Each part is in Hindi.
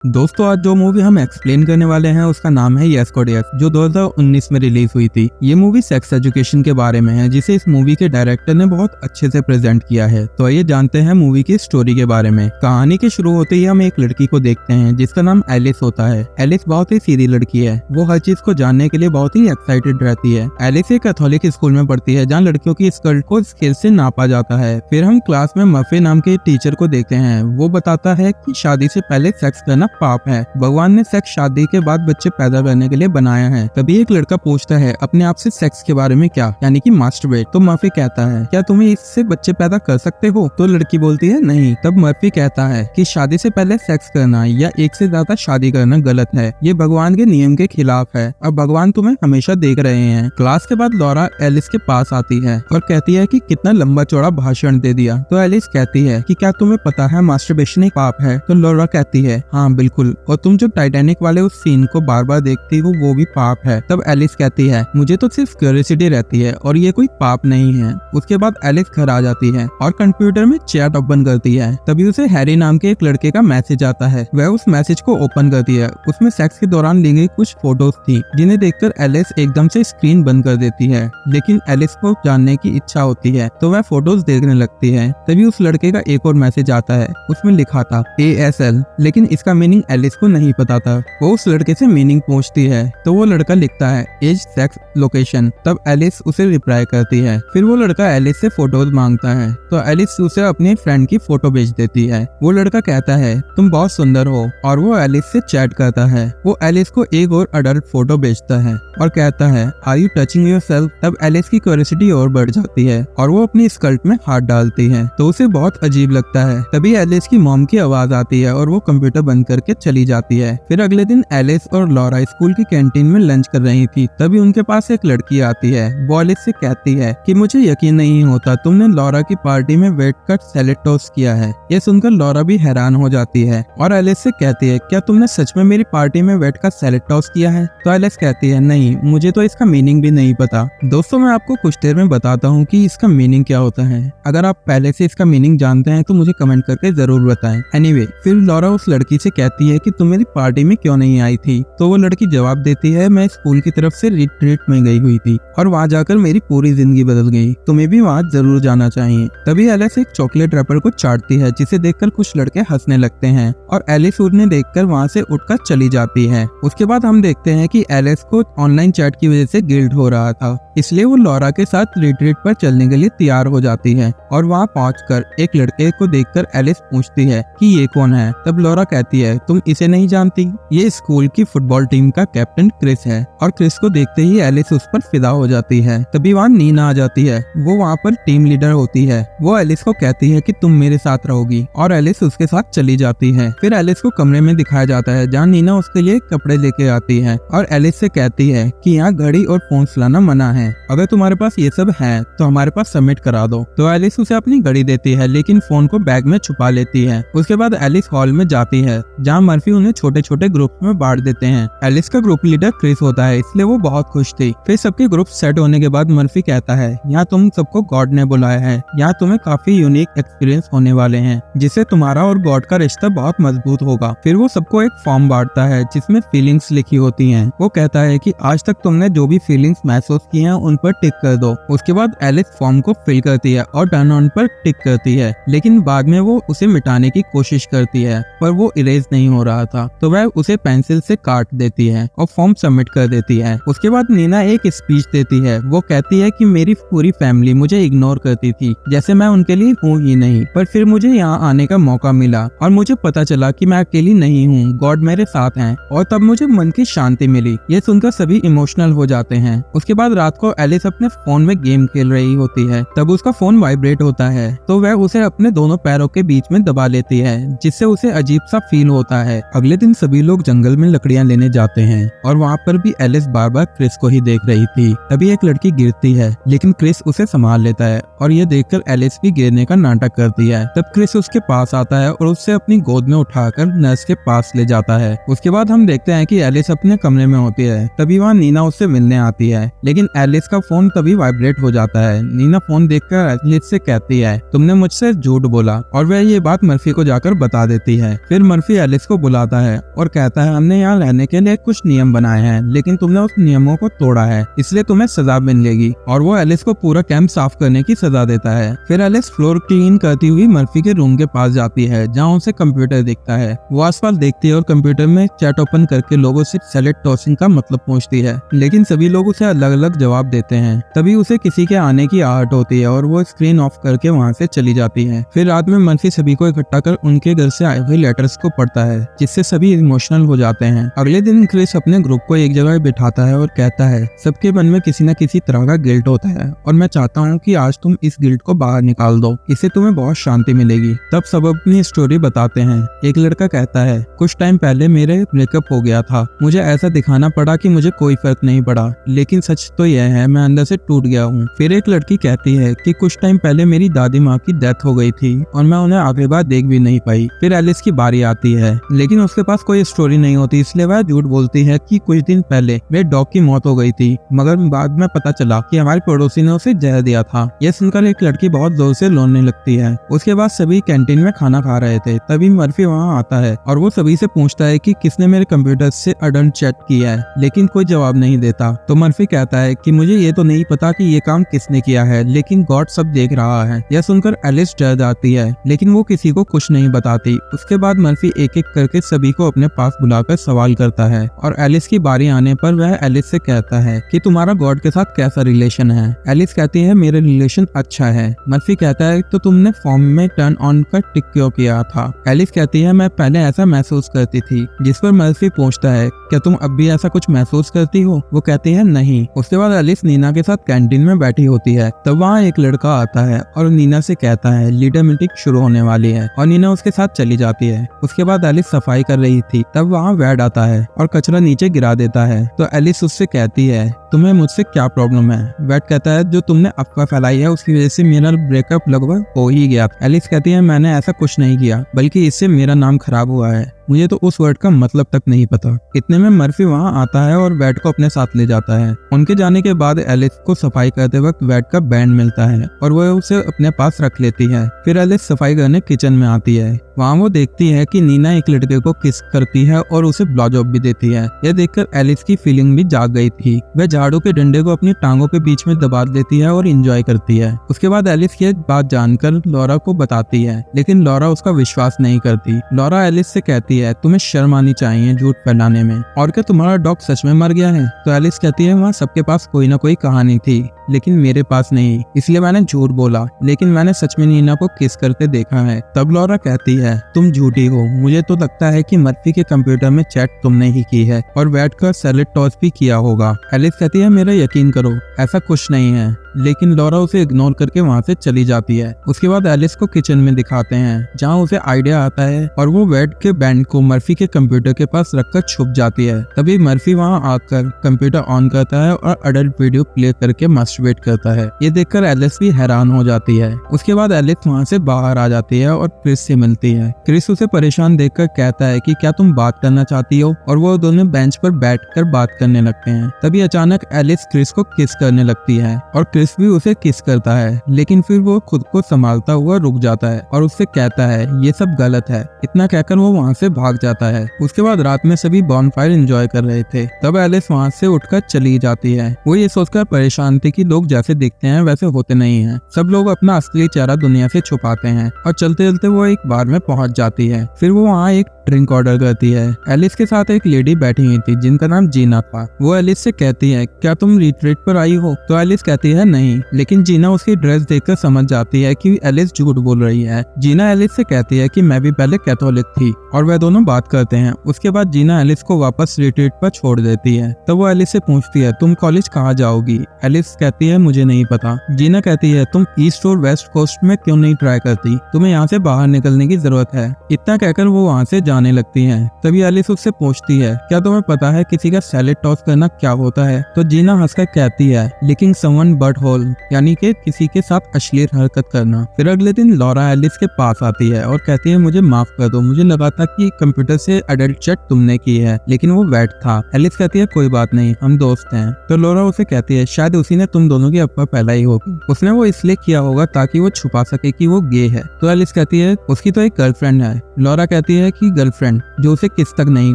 दोस्तों आज जो मूवी हम एक्सप्लेन करने वाले हैं उसका नाम है यस कोड यस, जो 2019 में रिलीज हुई थी। ये मूवी सेक्स एजुकेशन के बारे में है, जिसे इस मूवी के डायरेक्टर ने बहुत अच्छे से प्रेजेंट किया है। तो आइए जानते हैं मूवी की स्टोरी के बारे में। कहानी के शुरू होते ही हम एक लड़की को देखते हैं जिसका नाम एलिस होता है। एलिस बहुत ही सीधी लड़की है, वो हर चीज को जानने के लिए बहुत ही एक्साइटेड रहती है। एलिस एक कैथोलिक स्कूल में पढ़ती है जहाँ लड़कियों की स्कर्ट को स्केल से नापा जाता है। फिर हम क्लास में मफे नाम के टीचर को देखते हैं। वो बताता है कि शादी से पहले सेक्स करना पाप है। भगवान ने सेक्स शादी के बाद बच्चे पैदा करने के लिए बनाया है। तभी एक लड़का पूछता है अपने आप से सेक्स के बारे में क्या, यानी कि मास्टरबेट। तो मर्फी कहता है क्या तुम्हें इससे बच्चे पैदा कर सकते हो? तो लड़की बोलती है नहीं। तब मर्फी कहता है कि शादी से पहले सेक्स करना या एक से ज्यादा शादी करना गलत है, ये भगवान के नियम के खिलाफ है और भगवान तुम्हें हमेशा देख रहे हैं। क्लास के बाद लॉरा एलिस के पास आती है और कहती है कि कितना लंबा चौड़ा भाषण दे दिया। तो एलिस कहती है कि क्या तुम्हें पता है मास्टरबेशन एक पाप है? तो लॉरा कहती है हाँ बिल्कुल, और तुम जो टाइटैनिक वाले उस सीन को बार बार देखती हो वो भी पाप है। तब एलिस कहती है मुझे तो सिर्फ क्यूरियोसिटी रहती है और ये कोई पाप नहीं है। उसके बाद एलिस घर आ जाती है और कंप्यूटर में चैट ओपन करती है। तभी उसे हैरी नाम के एक लड़के का मैसेज आता है। वह उस मैसेज को ओपन करती है। उसमें सेक्स के दौरान ली गई कुछ फोटोज थी जिन्हें देखकर एलिस एकदम से स्क्रीन बंद कर देती है। लेकिन एलिस को जानने की इच्छा होती है तो वह फोटोज देखने लगती है। तभी उस लड़के का एक और मैसेज आता है। उसमें लिखा था ASL, लेकिन इसका मीनिंग एलिस को नहीं पता था। वो उस लड़के से मीनिंग पूछती है तो वो लड़का लिखता है एज, सेक्स, लोकेशन। तब एलिस उसे रिप्लाई करती है। फिर वो लड़का एलिस से फोटोज मांगता है तो एलिस उसे अपने फ्रेंड की फोटो भेज देती है। वो लड़का कहता है तुम बहुत सुंदर हो और वो एलिस से चैट करता है। वो एलिस को एक और अडल्ट फोटो भेजता है और कहता है आर यू टचिंग योरसेल्फ? तब एलिस की क्यूरियोसिटी और बढ़ जाती है और वो अपनी स्कर्ट में हाथ डालती है तो उसे बहुत अजीब लगता है। तभी एलिस की मॉम की आवाज आती है और वो कंप्यूटर बंद करके चली जाती है। फिर अगले दिन एलिस और लॉरा स्कूल की कैंटीन में लंच कर रही थी। तभी उनके पास एक लड़की आती है। वो एलिस से कहती है कि मुझे यकीन नहीं होता तुमने लॉरा की पार्टी में वेट कट सैलेड टोस्ट किया है। ये सुनकर लॉरा भी हैरान हो जाती है और एलिस से कहती है क्या तुमने सच में मेरी पार्टी में वेट कट सैलेड टोस्ट किया है? तो एलिस कहती है नहीं, मुझे तो इसका मीनिंग भी नहीं पता। दोस्तों मैं आपको कुछ देर में बताता हूँ कि इसका मीनिंग क्या होता है। अगर आप पहले से इसका मीनिंग जानते हैं तो मुझे कमेंट करके जरूर बताएं। एनीवे, फिर लॉरा उस लड़की से कहती है कि तुम मेरी पार्टी में क्यों नहीं आई थी? तो वो लड़की जवाब देती है मैं स्कूल की तरफ से रिट्रीट में गई हुई थी और वहाँ जाकर मेरी पूरी जिंदगी बदल गई, तुम्हें भी वहाँ जरूर जाना चाहिए। तभी एलिस एक चॉकलेट रैपर को चाटती है जिसे देखकर कुछ लड़के हंसने लगते हैं और एलिस उन्हें देखकर वहाँ से उठकर चली जाती है। उसके बाद हम देखते हैं कि एलिस को ऑनलाइन चैट की वजह से गिल्ट हो रहा था, इसलिए वो लॉरा के साथ रिट्रीट पर चलने के लिए तैयार हो जाती है और वहाँ पहुंचकर एक लड़के को देखकर एलिस पूछती है कि ये कौन है? तब लॉरा कहती है तुम इसे नहीं जानती, ये स्कूल की फुटबॉल टीम का कैप्टन क्रिस है। और क्रिस को देखते ही एलिस उस पर फिदा हो जाती है। तभी वहाँ नीना आ जाती है। वो वहाँ पर टीम लीडर होती है। वो एलिस को कहती है कि तुम मेरे साथ रहोगी और एलिस उसके साथ चली जाती है। फिर एलिस को कमरे में दिखाया जाता है जहाँ नीना उसके लिए कपड़े लेके आती है और एलिस से कहती है कि यहाँ घड़ी और फोन चलाना मना है, अगर तुम्हारे पास ये सब है तो हमारे पास सबमिट करा दो। तो एलिस उसे अपनी घड़ी देती है लेकिन फोन को बैग में छुपा लेती है। उसके बाद एलिस हॉल में जाती है जहाँ मर्फी उन्हें छोटे छोटे ग्रुप में बांट देते हैं। एलिस का ग्रुप लीडर क्रिस होता है, इसलिए वो बहुत खुश थी। फिर सबके ग्रुप सेट होने के बाद मर्फी कहता है यहाँ तुम सबको गॉड ने बुलाया है, यहाँ तुम्हें काफी यूनिक एक्सपीरियंस होने वाले हैं जिससे तुम्हारा और गॉड का रिश्ता बहुत मजबूत होगा। फिर वो सबको एक फॉर्म बांटता है जिसमें फीलिंग्स लिखी होती हैं। वो कहता है कि आज तक तुमने जो भी फीलिंग्स महसूस की हैं उन पर टिक कर दो। उसके बाद एलिस फॉर्म को फिल करती है और टर्न ऑन पर टिक करती है, लेकिन बाद में वो उसे मिटाने की कोशिश करती है पर वो इरेज नहीं हो रहा था तो वह उसे पेंसिल से काट देती है और फॉर्म सबमिट कर देती है। उसके बाद नीना एक स्पीच देती है। वो कहती है कि मेरी पूरी फैमिली मुझे इग्नोर करती थी, जैसे मैं उनके लिए हूँ ही नहीं, पर फिर मुझे यहाँ आने का मौका मिला और मुझे पता चला कि मैं अकेली नहीं हूँ, गॉड मेरे साथ हैं और तब मुझे मन की शांति मिली। ये सुनकर सभी इमोशनल हो जाते हैं। उसके बाद रात को एलिस अपने फोन में गेम खेल रही होती है। तब उसका फोन वाइब्रेट होता है तो वह उसे अपने दोनों पैरों के बीच में दबा लेती है जिससे उसे अजीब सा फील होता है। अगले दिन सभी लोग जंगल में लकड़ियां लेने जाते हैं और वहाँ पर भी एलिस बार बार क्रिस को ही देख रही थी। तभी एक लड़की गिरती है लेकिन क्रिस उसे संभाल लेता है और ये देखकर एलिस भी गिरने का नाटक करती है। तब क्रिस उसके पास आता है और उससे अपनी गोद में उठाकर नर्स के पास ले जाता है। उसके बाद हम देखते हैं कि एलिस अपने कमरे में होती है। तभी वहाँ नीना उससे मिलने आती है लेकिन एलिस का फोन तभी वाइब्रेट हो जाता है। नीना फोन देखकर एलिस से कहती है तुमने मुझसे झूठ बोला और वह ये बात मर्फी को जाकर बता देती है। फिर मर्फी एलिस को बुलाता है और कहता है हमने यहाँ रहने के लिए कुछ नियम बनाए हैं, लेकिन तुमने उस नियमों को तोड़ा है, इसलिए तुम्हें सजा मिलेगी। और वो एलिस को पूरा कैंप साफ करने की सजा देता है। फिर एलिस फ्लोर क्लीन करती हुई मर्फी के रूम के पास जाती है, जहाँ उसे कंप्यूटर दिखता है। वो आसपास देखती है और कंप्यूटर में चैट ओपन करके लोगों से सैलेड टॉसिंग का मतलब पूछती है, लेकिन सभी लोग उसे अलग अलग जवाब देते हैं। तभी उसे किसी के आने की आहट होती है और वो स्क्रीन ऑफ करके वहाँ से चली जाती है। फिर रात में मर्फी सभी को इकट्ठा कर उनके घर से आए हुए लेटर्स को पढ़ता है, जिससे सभी इमोशनल हो जाते हैं। अगले दिन क्रिस अपने ग्रुप को एक जगह बिठाता है और कहता है सबके मन में किसी न किसी तरह का गिल्ट होता है और मैं चाहता हूँ कि आज तुम इस गिल्ट को बाहर निकाल दो, इससे तुम्हें बहुत शांति मिलेगी। तब सब अपनी स्टोरी बताते हैं। एक लड़का कहता है कुछ टाइम पहले मेरे ब्रेकअप हो गया था, मुझे ऐसा दिखाना पड़ा कि मुझे कोई फर्क नहीं पड़ा, लेकिन सच तो यह है मैं अंदर से टूट गया हूँ। फिर एक लड़की कहती है कि कुछ टाइम पहले मेरी दादी माँ की डेथ हो गई थी और मैं उन्हें आखिरी बार देख भी नहीं पाई। फिर एलिस की बारी आती है, लेकिन उसके पास कोई स्टोरी नहीं होती, इसलिए वह झूठ बोलती है कि कुछ दिन पहले मेरे डॉग की मौत हो गई थी, मगर बाद में पता चला कि हमारे पड़ोसी ने उसे जहर दिया था। यह सुनकर एक लड़की बहुत जोर से रोने लगती है। उसके बाद सभी कैंटीन में खाना खा रहे थे, तभी मर्फी वहाँ आता है और वो सभी से पूछता है कि किसने मेरे कंप्यूटर से अडल्ट चैट किया है, लेकिन कोई जवाब नहीं देता। तो मर्फी कहता है कि मुझे ये तो नहीं पता कि ये काम किसने किया है, लेकिन गॉड सब देख रहा है। यह सुनकर एलिस डर जाती है, लेकिन वो किसी को कुछ नहीं बताती। उसके बाद मर्फी एक एक करके सभी को अपने पास बुलाकर सवाल करता है और एलिस की बारी आने पर वह एलिस से कहता है कि तुम्हारा गॉड के साथ कैसा रिलेशन है। एलिस कहती है मेरा रिलेशन अच्छा है। मर्फी कहता है तो तुमने फॉर्म में टर्न ऑन का टिक क्यों किया था। एलिस कहती है मैं पहले ऐसा महसूस करती थी। जिस पर मर्फी पूछता है क्या तुम अब भी ऐसा कुछ महसूस करती हो। वो कहती है नहीं। उसके बाद एलिस नीना के साथ कैंटीन में बैठी होती है, तब वहाँ एक लड़का आता है और नीना से कहता है लीडर मीटिंग शुरू होने वाली है और नीना उसके साथ चली जाती है। उसके बाद एलिस सफाई कर रही थी, तब वहाँ वैड आता है और कचरा नीचे गिरा देता है। तो एलिस उससे कहती है तुम्हें मुझसे क्या प्रॉब्लम है। वैड कहता है जो तुमने अफवाह फैलाई है उसकी वजह से मेरा ब्रेकअप लगभग हो ही गया। एलिस कहती है मैंने ऐसा कुछ नहीं किया, बल्कि इससे मेरा नाम खराब हुआ है, मुझे तो उस वर्ड का मतलब तक नहीं पता। इतने में मर्फी वहाँ आता है और वैड को अपने साथ ले जाता है। उनके जाने के बाद एलिस को सफाई करते वक्त वैड का बैंड मिलता है और वह उसे अपने पास रख लेती है। फिर एलिस सफाई करने किचन में आती है। वहाँ वो देखती है कि नीना एक लड़के को किस करती है और उसे ब्लॉजॉब भी देती है। यह देखकर एलिस की फीलिंग भी जाग गई थी। वह झाड़ू के डंडे को अपनी टांगों के बीच में दबा देती है और एंजॉय करती है। उसके बाद एलिस ये बात जानकर लॉरा को बताती है, लेकिन लॉरा उसका विश्वास नहीं करती। लॉरा एलिस से कहती है तुम्हें शर्म आनी चाहिए झूठ फैलाने में, और क्या तुम्हारा डॉग सच में मर गया है। तो एलिस कहती है वहाँ सबके पास कोई ना कोई कहानी थी, लेकिन मेरे पास नहीं, इसलिए मैंने झूठ बोला, लेकिन मैंने सच में नीना को किस करते देखा है। तब लॉरा कहती है तुम झूठी हो, मुझे तो लगता है कि मर्फी के कंप्यूटर में चैट तुमने ही की है और बैठ कर सैलेड टॉस भी किया होगा। एलिस कहती है मेरा यकीन करो ऐसा कुछ नहीं है, लेकिन लॉरा उसे इग्नोर करके वहाँ से चली जाती है। उसके बाद एलिस को किचन में दिखाते हैं, जहाँ उसे आइडिया आता है और वो वैड के बैंड को मर्फी के कंप्यूटर के पास रखकर छुप जाती है। तभी मर्फी वहाँ आकर कंप्यूटर ऑन करता है और अडल्ट वीडियो प्ले करके मास्टरबेट करता है। ये देखकर एलिस भी हैरान हो जाती है। उसके बाद एलिस वहाँ से बाहर आ जाती है और क्रिस से मिलती है। क्रिस उसे परेशान देखकर कहता है कि क्या तुम बात करना चाहती हो, और वो दोनों बेंच पर बैठकर बात करने लगते हैं। तभी अचानक एलिस क्रिस को किस करने लगती है और क्रिस भी उसे किस करता है, लेकिन फिर वो खुद को संभालता हुआ रुक जाता है और उससे कहता है ये सब गलत है। इतना कहकर वो वहाँ से भाग जाता है। उसके बाद रात में सभी बॉनफायर एंजॉय कर रहे थे, तब एलिस वहाँ से उठकर चली जाती है। वो ये सोचकर परेशान थी कि लोग जैसे दिखते हैं वैसे होते नहीं हैं। सब लोग अपना असली चेहरा दुनिया से छुपाते हैं, और चलते चलते वो एक बार में पहुंच जाती है। फिर वो वहाँ एक ड्रिंक ऑर्डर करती है। एलिस के साथ एक लेडी बैठी हुई थी जिनका नाम जीना था। वो एलिस से कहती है क्या तुम रिट्रीट पर आई हो। तो एलिस कहती है नहीं, लेकिन जीना उसकी ड्रेस देखकर समझ जाती है कि एलिस झूठ बोल रही है। जीना एलिस से कहती है कि मैं भी पहले कैथोलिक थी, और वह दोनों बात करते हैं। उसके बाद जीना एलिस को वापस रिट्रीट पर छोड़ देती है। तब वो एलिस से पूछती है तुम कॉलेज कहाँ जाओगी। एलिस कहती है मुझे नहीं पता। जीना कहती है तुम ईस्ट और वेस्ट कोस्ट में क्यों नहीं ट्राई करती, तुम्हें यहाँ से बाहर निकलने की जरूरत है। इतना कहकर वो वहाँ से जाने लगती है। तभी एलिस उससे पूछती है क्या तुम्हें पता है किसी का सैलेड टॉस करना क्या होता है। तो जीना हंसकर कहती है लिकिंग समवन बट होल, यानी कि किसी के साथ अश्लील हरकत करना। फिर अगले दिन लॉरा एलिस के पास आती है और कहती है मुझे माफ कर दो, मुझे लगा था कि कंप्यूटर से अडल्ट चैट तुमने की है, लेकिन वो वैट था। एलिस कहती है कोई बात नहीं, हम दोस्त हैं। तो लॉरा उसे कहती है शायद उसी ने तुम दोनों की अफवाह फैलाई होगी, उसने वो इसलिए किया होगा ताकि वो छुपा सके कि वो गे है। तो एलिस कहती है उसकी तो एक गर्लफ्रेंड है। लॉरा कहती है कि गर्लफ्रेंड जो उसे किस तक नहीं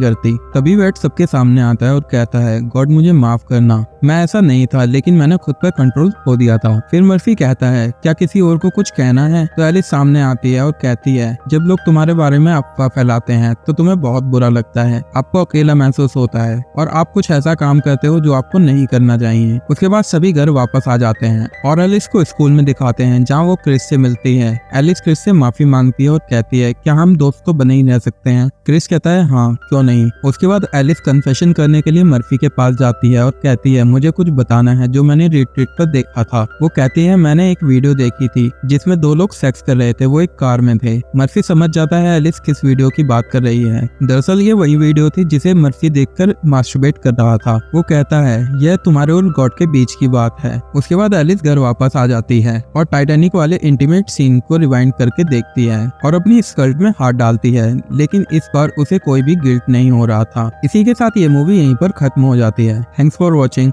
करती। तभी वैट सबके सामने आता है और कहता है गॉड मुझे माफ करना, मैं ऐसा नहीं था, लेकिन मैंने खुद पर कंट्रोल खो दिया था। फिर मर्फी कहता है क्या किसी और को कुछ कहना है। तो एलिस सामने आती है और कहती है जब लोग तुम्हारे बारे में अफवाह फैलाते हैं तो तुम्हें बहुत बुरा लगता है, आपको अकेला महसूस होता है और आप कुछ ऐसा काम करते हो जो आपको नहीं करना चाहिए। उसके बाद सभी घर वापस आ जाते हैं और एलिस को स्कूल में दिखाते हैं जहाँ वो क्रिस से मिलती है। एलिस क्रिस से माफी मांगती है और कहती है क्या हम दोस्त तो बने ही रह सकते हैं। क्रिस कहता है हाँ क्यों नहीं। उसके बाद एलिस कन्फेशन करने के लिए मर्फी के पास जाती है और कहती है मुझे कुछ बताना है जो मैंने रिट्रीट पर देखा था। वो कहती है मैंने एक वीडियो देखी थी जिसमें दो लोग सेक्स कर रहे थे, वो एक कार में थे। मर्फी समझ जाता है एलिस किस वीडियो की बात कर रही है। दरअसल ये वही वीडियो थी जिसे मर्फी देखकर मास्टरबेट कर रहा था। वो कहता है यह तुम्हारे और गॉड के बीच की बात है। उसके बाद एलिस घर वापस आ जाती है और टाइटैनिक वाले इंटीमेट सीन को रिवाइंड करके देखती है और अपनी स्कर्ट में हाथ डालती है, लेकिन इस बार उसे कोई भी गिल्ट नहीं हो रहा था। इसी के साथ ये मूवी यहीं पर खत्म हो जाती है। Thanks for watching.